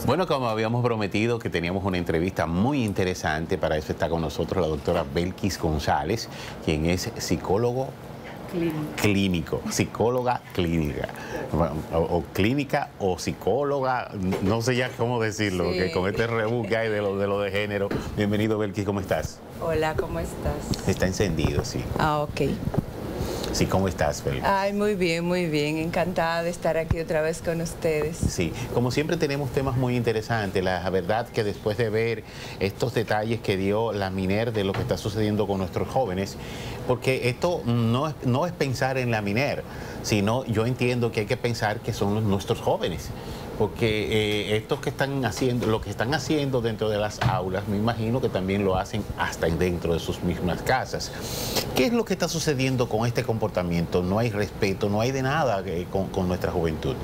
Bueno, como habíamos prometido que teníamos una entrevista muy interesante, para eso está con nosotros la doctora Belkis González, quien es psicólogo clínico, psicóloga clínica, o clínica o psicóloga, no sé ya cómo decirlo, sí. Que con este rebus que hay de lo de género. Bienvenido, Belkis, ¿cómo estás? Hola, ¿cómo estás? Está encendido, sí. Ah, ok. Sí, ¿cómo estás, Belkis? Ay, muy bien, encantada de estar aquí otra vez con ustedes. Sí, como siempre tenemos temas muy interesantes. La verdad que después de ver estos detalles que dio la MINER de lo que está sucediendo con nuestros jóvenes, porque esto no es pensar en la MINER, sino yo entiendo que hay que pensar que son nuestros jóvenes. Porque estos que están haciendo, lo que están haciendo dentro de las aulas, me imagino que también lo hacen hasta dentro de sus mismas casas. ¿Qué es lo que está sucediendo con este comportamiento? No hay respeto, no hay de nada con nuestra juventud.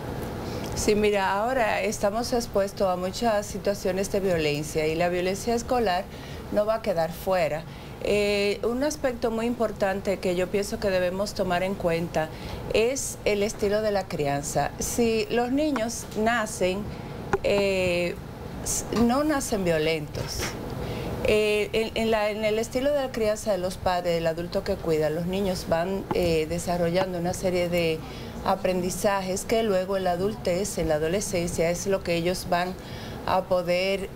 Sí, mira, ahora estamos expuestos a muchas situaciones de violencia y la violencia escolar no va a quedar fuera. Un aspecto muy importante que yo pienso que debemos tomar en cuenta es el estilo de la crianza. Si los niños nacen, no nacen violentos. En el estilo de la crianza de los padres, del adulto que cuida, los niños van desarrollando una serie de aprendizajes que luego en la adultez, en la adolescencia, es lo que ellos van a poder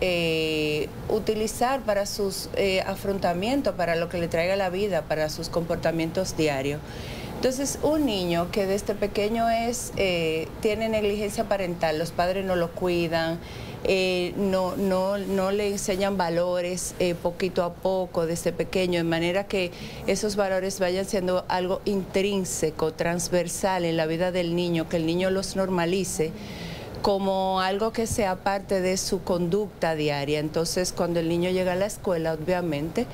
utilizar para sus afrontamientos, para lo que le traiga la vida, para sus comportamientos diarios. Entonces, un niño que desde pequeño tiene negligencia parental, los padres no lo cuidan, no le enseñan valores poquito a poco desde pequeño, de manera que esos valores vayan siendo algo intrínseco, transversal en la vida del niño, que el niño los normalice como algo que sea parte de su conducta diaria. Entonces, cuando el niño llega a la escuela, obviamente,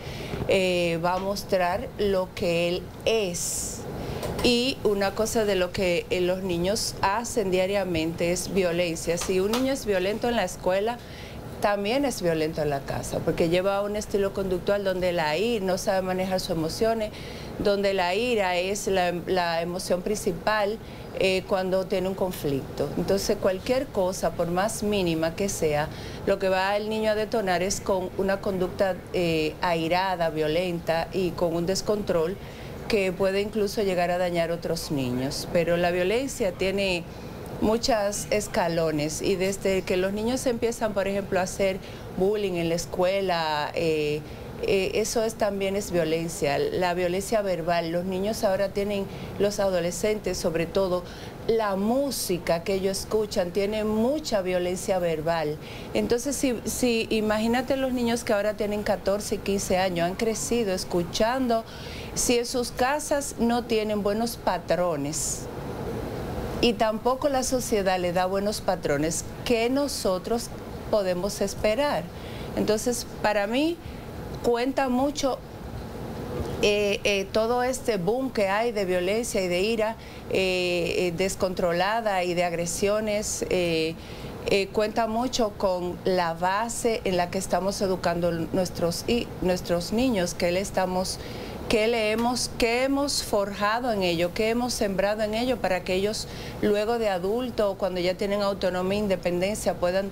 va a mostrar lo que él es. Y una cosa de lo que los niños hacen diariamente es violencia. Si un niño es violento en la escuela, también es violento en la casa, porque lleva un estilo conductual donde la ira, no sabe manejar sus emociones, donde la ira es la emoción principal cuando tiene un conflicto. Entonces, cualquier cosa, por más mínima que sea, lo que va el niño a detonar es con una conducta airada, violenta y con un descontrol que puede incluso llegar a dañar a otros niños. Pero la violencia tiene muchos escalones y desde que los niños empiezan, por ejemplo, a hacer bullying en la escuela, eso también es violencia, la violencia verbal. Los niños ahora tienen, los adolescentes sobre todo, la música que ellos escuchan tiene mucha violencia verbal. Entonces, si imagínate los niños que ahora tienen 14 y 15 años, han crecido escuchando, si en sus casas no tienen buenos patrones, y tampoco la sociedad le da buenos patrones, ¿qué nosotros podemos esperar? Entonces, para mí, cuenta mucho todo este boom que hay de violencia y de ira descontrolada y de agresiones. Cuenta mucho con la base en la que estamos educando nuestros niños, que hemos forjado en ello, que hemos sembrado en ello para que ellos luego de adultos, cuando ya tienen autonomía e independencia, puedan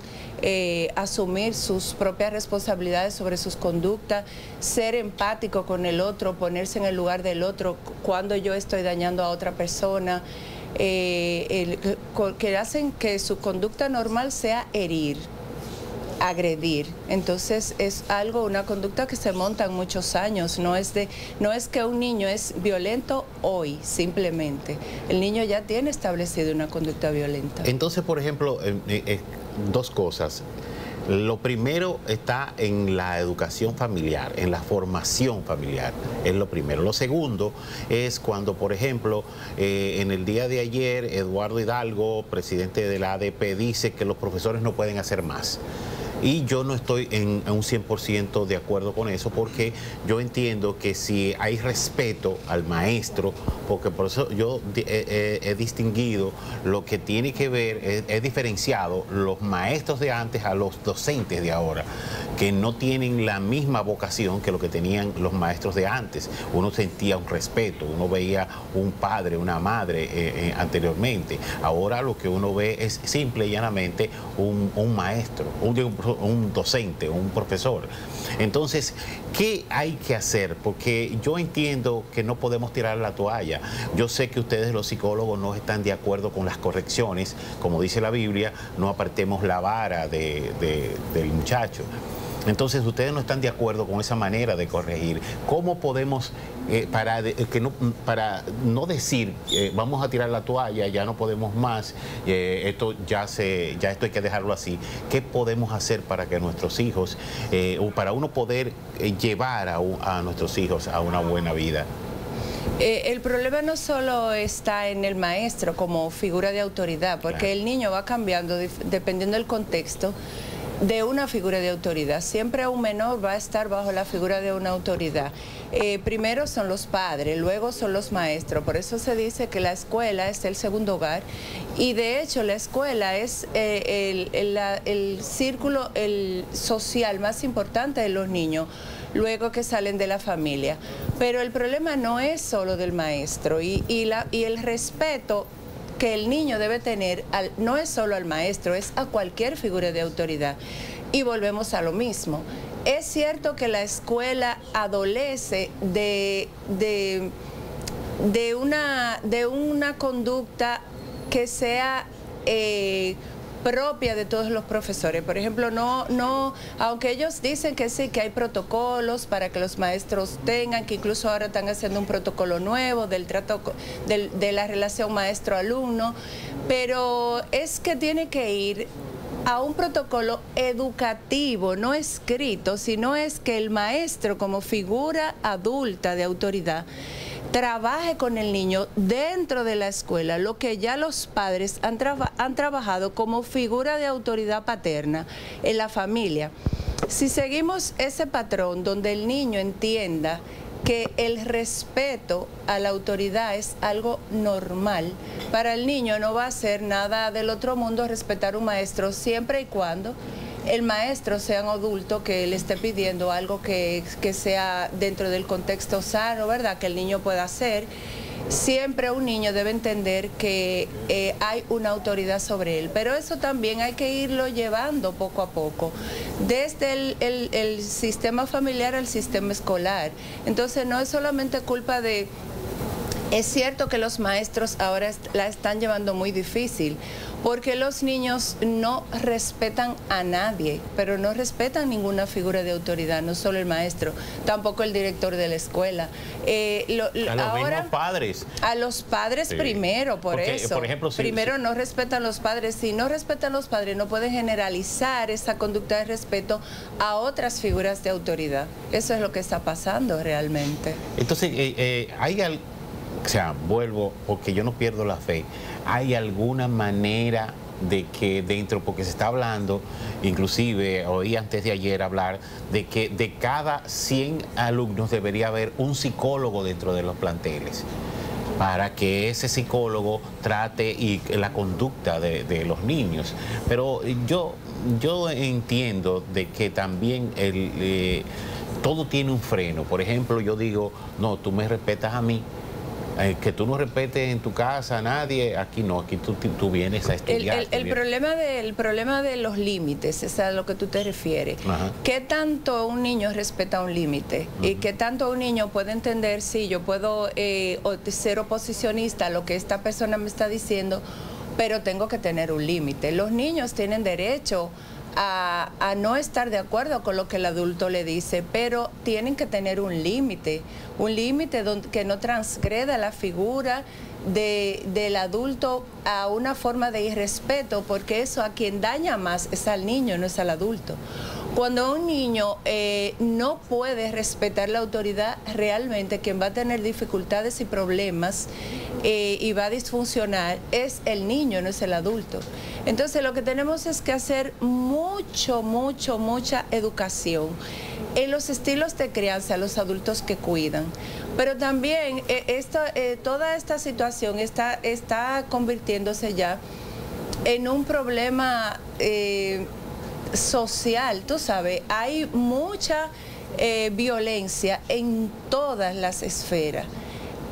asumir sus propias responsabilidades sobre sus conductas, ser empático con el otro, ponerse en el lugar del otro cuando yo estoy dañando a otra persona, que hacen que su conducta normal sea herir, agredir. Entonces es una conducta que se monta en muchos años, no es que un niño es violento hoy, simplemente. El niño ya tiene establecido una conducta violenta. Entonces, por ejemplo, dos cosas. Lo primero está en la educación familiar, en la formación familiar, es lo primero. Lo segundo es cuando, por ejemplo, en el día de ayer, Eduardo Hidalgo, presidente de la ADP, dice que los profesores no pueden hacer más. Y yo no estoy en un 100% de acuerdo con eso, porque yo entiendo que si hay respeto al maestro, porque por eso yo he distinguido lo que tiene que ver, he diferenciado los maestros de antes a los docentes de ahora, que no tienen la misma vocación que lo que tenían los maestros de antes. Uno sentía un respeto, uno veía un padre, una madre anteriormente. Ahora lo que uno ve es simple y llanamente un maestro, un docente, un profesor. Entonces, ¿qué hay que hacer? Porque yo entiendo que no podemos tirar la toalla. Yo sé que ustedes, los psicólogos, no están de acuerdo con las correcciones. Como dice la Biblia, no apartemos la vara del muchacho. Entonces, ustedes no están de acuerdo con esa manera de corregir. ¿Cómo podemos, para no decir, vamos a tirar la toalla, ya no podemos más, esto hay que dejarlo así? ¿Qué podemos hacer para que nuestros hijos, o para uno poder llevar a nuestros hijos a una buena vida? El problema no solo está en el maestro como figura de autoridad, porque claro, el niño va cambiando dependiendo del contexto de una figura de autoridad. Siempre un menor va a estar bajo la figura de una autoridad. Primero son los padres, luego son los maestros. Por eso se dice que la escuela es el segundo hogar, y de hecho la escuela es el círculo social más importante de los niños luego que salen de la familia. Pero el problema no es solo del maestro, y el respeto que el niño debe tener no es solo al maestro, es a cualquier figura de autoridad. Y volvemos a lo mismo. Es cierto que la escuela adolece de una conducta que sea propia de todos los profesores. Por ejemplo, aunque ellos dicen que sí, que hay protocolos para que los maestros tengan, que incluso ahora están haciendo un protocolo nuevo del trato de la relación maestro-alumno, pero es que tiene que ir a un protocolo educativo, no escrito, sino es que el maestro, como figura adulta de autoridad, trabaje con el niño dentro de la escuela, lo que ya los padres han trabajado como figura de autoridad paterna en la familia. Si seguimos ese patrón donde el niño entienda que el respeto a la autoridad es algo normal, para el niño no va a ser nada del otro mundo respetar a un maestro, siempre y cuando el maestro sea un adulto que le esté pidiendo algo que sea dentro del contexto sano, ¿verdad?, que el niño pueda hacer. Siempre un niño debe entender que hay una autoridad sobre él, pero eso también hay que irlo llevando poco a poco, desde el sistema familiar al sistema escolar. Entonces no es solamente culpa de... Es cierto que los maestros ahora la están llevando muy difícil, porque los niños no respetan a nadie, pero no respetan ninguna figura de autoridad, no solo el maestro, tampoco el director de la escuela. A los mismos padres. A los padres sí, primero, por ejemplo, primero no respetan los padres. Si no respetan los padres, no pueden generalizar esa conducta de respeto a otras figuras de autoridad. Eso es lo que está pasando realmente. Entonces, hay algo... O sea, vuelvo, porque yo no pierdo la fe. ¿Hay alguna manera de que dentro, porque se está hablando, inclusive oí antes de ayer hablar, de que de cada 100 alumnos debería haber un psicólogo dentro de los planteles, para que ese psicólogo trate la conducta de los niños? Pero yo entiendo de que también todo tiene un freno. Por ejemplo, yo digo, no, tú me respetas a mí, que tú no respetes en tu casa a nadie, aquí no, aquí tú vienes a estudiar. El problema de los límites, es a lo que tú te refieres. Ajá. ¿Qué tanto un niño respeta un límite? Y qué tanto un niño puede entender, sí, yo puedo ser oposicionista a lo que esta persona me está diciendo, pero tengo que tener un límite. Los niños tienen derecho a no estar de acuerdo con lo que el adulto le dice, pero tienen que tener un límite que no transgreda la figura del adulto a una forma de irrespeto, porque eso a quien daña más es al niño, no es al adulto. Cuando un niño no puede respetar la autoridad, realmente quien va a tener dificultades y problemas y va a disfuncionar es el niño, no es el adulto. Entonces lo que tenemos es que hacer mucha educación en los estilos de crianza, los adultos que cuidan. Pero también toda esta situación está convirtiéndose ya en un problema social, tú sabes, hay mucha violencia en todas las esferas,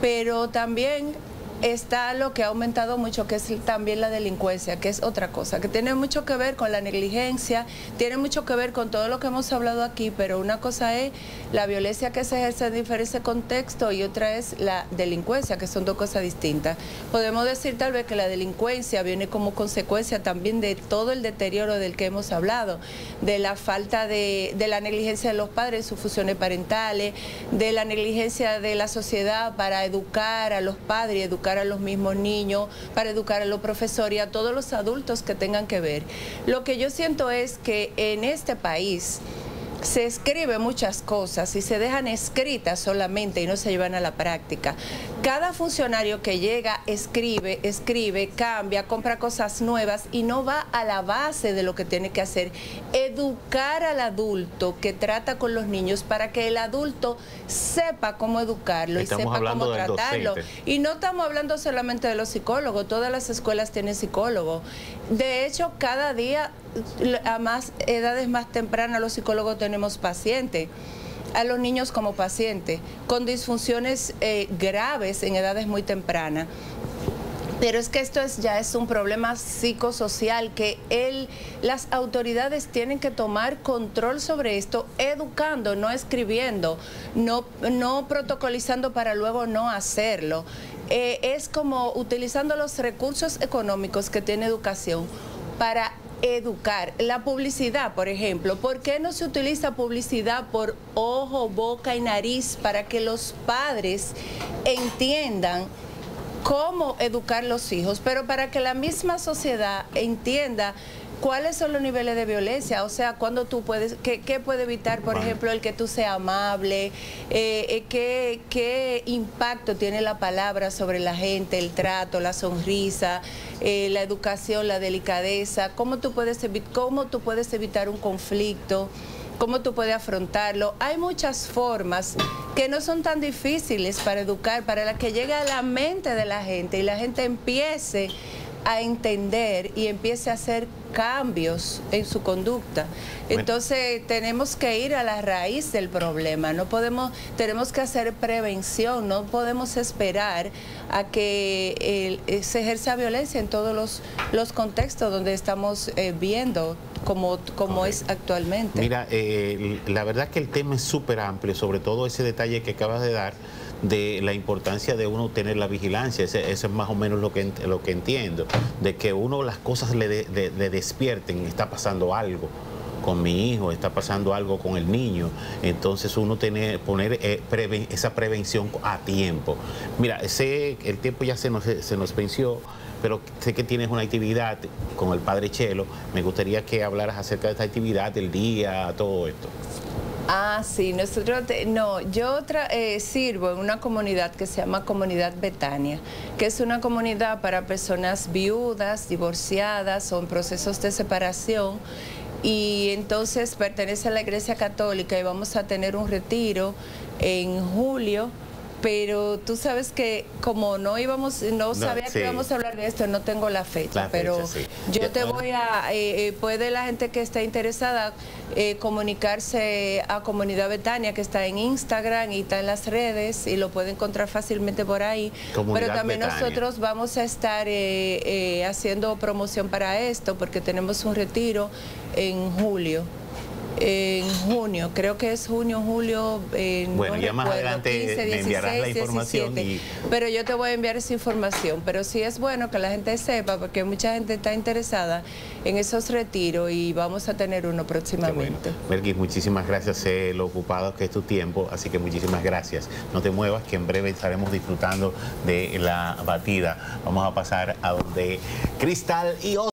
pero también está lo que ha aumentado mucho, que es también la delincuencia, que es otra cosa, que tiene mucho que ver con la negligencia, tiene mucho que ver con todo lo que hemos hablado aquí, pero una cosa es la violencia que se ejerce en diferentes contextos y otra es la delincuencia, que son dos cosas distintas. Podemos decir tal vez que la delincuencia viene como consecuencia también de todo el deterioro del que hemos hablado, de la falta de la negligencia de los padres en sus funciones parentales, de la negligencia de la sociedad para educar a los padres, educar a los mismos niños, para educar a los profesores y a todos los adultos que tengan que ver. Lo que yo siento es que en este país se escribe muchas cosas y se dejan escritas solamente y no se llevan a la práctica. Cada funcionario que llega escribe, cambia, compra cosas nuevas y no va a la base de lo que tiene que hacer. Educar al adulto que trata con los niños para que el adulto sepa cómo educarlo y sepa cómo tratarlo. Y no estamos hablando solamente de los psicólogos, todas las escuelas tienen psicólogos. De hecho, cada día, a más edades más tempranas, los psicólogos tenemos pacientes, a los niños como pacientes, con disfunciones graves en edades muy tempranas. Pero es que esto ya es un problema psicosocial que las autoridades tienen que tomar control sobre esto, educando, no escribiendo, no protocolizando para luego no hacerlo. Es como utilizando los recursos económicos que tiene educación para educar. La publicidad, por ejemplo, ¿por qué no se utiliza publicidad por ojo, boca y nariz para que los padres entiendan cómo educar los hijos, pero para que la misma sociedad entienda cuáles son los niveles de violencia? O sea, cuando tú puedes, ¿qué puede evitar, por ejemplo, el que tú seas amable? ¿Qué impacto tiene la palabra sobre la gente, el trato, la sonrisa, la educación, la delicadeza? ¿Cómo tú puedes evitar un conflicto? ¿Cómo tú puedes afrontarlo? Hay muchas formas que no son tan difíciles para educar, para la que llegue a la mente de la gente y la gente empiece a entender y empiece a hacer cambios en su conducta. Entonces tenemos que ir a la raíz del problema, tenemos que hacer prevención, no podemos esperar a que se ejerza violencia en todos los contextos donde estamos viendo como es actualmente. Mira, la verdad que el tema es súper amplio, sobre todo ese detalle que acabas de dar, de la importancia de uno tener la vigilancia. Eso es más o menos lo que entiendo, de que uno las cosas le despierten, está pasando algo con mi hijo, está pasando algo con el niño, entonces uno poner esa prevención a tiempo. Mira, el tiempo ya se nos venció, pero sé que tienes una actividad con el padre Chelo. Me gustaría que hablaras acerca de esta actividad, del día, todo esto. Ah, sí, yo sirvo en una comunidad que se llama Comunidad Betania, que es una comunidad para personas viudas, divorciadas o en procesos de separación, y entonces pertenece a la Iglesia Católica y vamos a tener un retiro en julio. Pero tú sabes que como no sabía que íbamos a hablar de esto, no tengo la fecha, pero sí. Yo te voy a, puede la gente que está interesada comunicarse a Comunidad Betania, que está en Instagram y está en las redes y lo puede encontrar fácilmente por ahí. Pero también Betania. Nosotros vamos a estar haciendo promoción para esto porque tenemos un retiro en julio. En junio, creo que es junio, julio, bueno, ya más adelante 15, 16, me enviarás la información 17, pero yo te voy a enviar esa información. Pero sí es bueno que la gente sepa, porque mucha gente está interesada en esos retiros y vamos a tener uno próximamente. Bueno. Melquis, muchísimas gracias, sé lo ocupado que es tu tiempo, así que muchísimas gracias. No te muevas, que en breve estaremos disfrutando de la batida. Vamos a pasar a donde Cristal y